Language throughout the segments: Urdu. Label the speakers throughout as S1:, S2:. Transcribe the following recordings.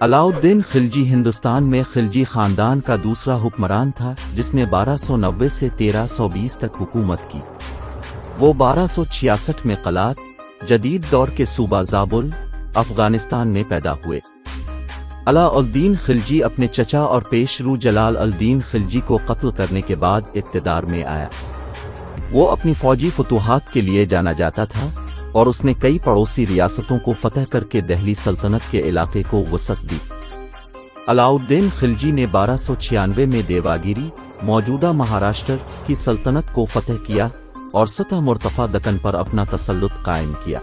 S1: علاؤالدین خلجی ہندوستان میں خلجی خاندان کا دوسرا حکمران تھا جس نے 1290 سے 1320 تک حکومت کی۔ وہ 1266 میں قلات، جدید دور کے صوبہ زابل، افغانستان میں پیدا ہوئے۔ علاؤالدین خلجی اپنے چچا اور پیش رو جلال الدین خلجی کو قتل کرنے کے بعد اقتدار میں آیا۔ وہ اپنی فوجی فتوحات کے لیے جانا جاتا تھا اور اس نے کئی پڑوسی ریاستوں کو فتح کر کے دہلی سلطنت کے علاقے کو وسعت دی۔ علاؤالدین خلجی نے 1296 میں دیواگیری، موجودہ مہاراشٹر کی سلطنت کو فتح کیا اور سطح مرتفع دکن پر اپنا تسلط قائم کیا۔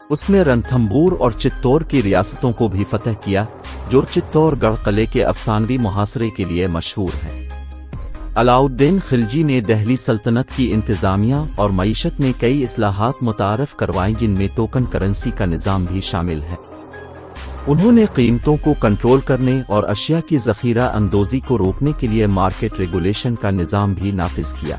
S1: اس نے رنتھمبور اور چتور کی ریاستوں کو بھی فتح کیا جو چتور گڑھ قلعے کے افسانوی محاصرے کے لیے مشہور ہیں۔ علاؤالدین خلجی نے دہلی سلطنت کی انتظامیہ اور معیشت میں کئی اصلاحات متعارف کروائیں جن میں ٹوکن کرنسی کا نظام بھی شامل ہے۔ انہوں نے قیمتوں کو کنٹرول کرنے اور اشیاء کی ذخیرہ اندوزی کو روکنے کے لیے مارکیٹ ریگولیشن کا نظام بھی نافذ کیا۔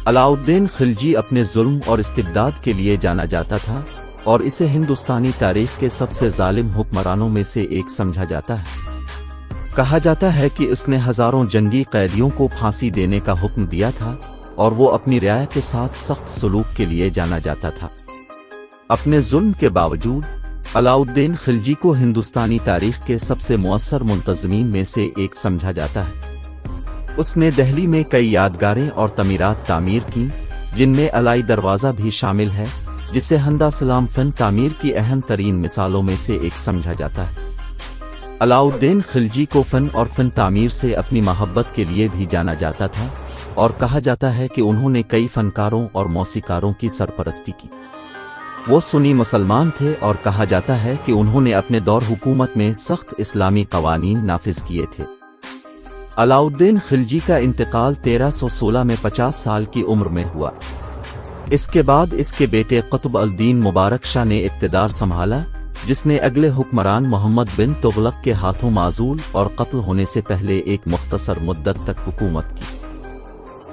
S1: علاؤالدین خلجی اپنے ظلم اور استبداد کے لیے جانا جاتا تھا اور اسے ہندوستانی تاریخ کے سب سے ظالم حکمرانوں میں سے ایک سمجھا جاتا ہے۔ کہا جاتا ہے کہ اس نے ہزاروں جنگی قیدیوں کو پھانسی دینے کا حکم دیا تھا اور وہ اپنی رعایا کے ساتھ سخت سلوک کے لیے جانا جاتا تھا۔ اپنے ظلم کے باوجود علاؤالدین خلجی کو ہندوستانی تاریخ کے سب سے مؤثر منتظمین میں سے ایک سمجھا جاتا ہے۔ اس نے دہلی میں کئی یادگاریں اور تعمیرات تعمیر کیں جن میں علائی دروازہ بھی شامل ہے جسے ہندا سلام فن تعمیر کی اہم ترین مثالوں میں سے ایک سمجھا جاتا ہے۔ علاؤالدین خلجی کو فن اور فن تعمیر سے اپنی محبت کے لیے بھی جانا جاتا تھا اور کہا جاتا ہے کہ انہوں نے کئی فنکاروں اور موسیقاروں کی سرپرستی کی۔ وہ سنی مسلمان تھے اور کہا جاتا ہے کہ انہوں نے اپنے دور حکومت میں سخت اسلامی قوانین نافذ کیے تھے۔ علاؤالدین خلجی کا انتقال 1316 میں 50 سال کی عمر میں ہوا۔ اس کے بعد اس کے بیٹے قطب الدین مبارک شاہ نے اقتدار سنبھالا جس نے اگلے حکمران محمد بن تغلق کے ہاتھوں معزول اور قتل ہونے سے پہلے ایک مختصر مدت تک حکومت کی۔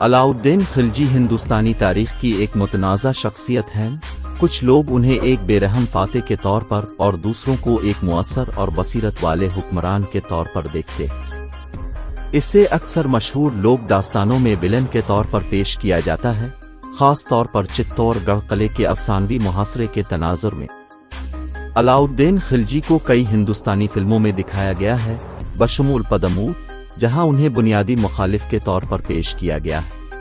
S1: علاؤالدین خلجی ہندوستانی تاریخ کی ایک متنازع شخصیت ہیں۔ کچھ لوگ انہیں ایک بے رحم فاتح کے طور پر اور دوسروں کو ایک مؤثر اور بصیرت والے حکمران کے طور پر دیکھتے ہیں۔ اسے اکثر مشہور لوک داستانوں میں ولن کے طور پر پیش کیا جاتا ہے، خاص طور پر چتور گڑھ قلعے کے افسانوی محاصرے کے تناظر میں۔ علاؤالدین خلجی کو کئی ہندوستانی فلموں میں دکھایا گیا ہے بشمول پدموت، جہاں انہیں بنیادی مخالف کے طور پر پیش کیا گیا ہے۔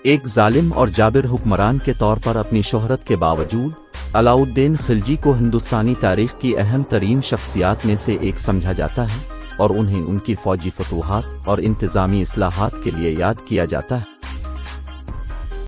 S1: ایک ظالم اور جابر حکمران کے طور پر اپنی شہرت کے باوجود علاؤالدین خلجی کو ہندوستانی تاریخ کی اہم ترین شخصیات میں سے ایک سمجھا جاتا ہے اور انہیں ان کی فوجی فتوحات اور انتظامی اصلاحات کے لیے یاد کیا جاتا ہے۔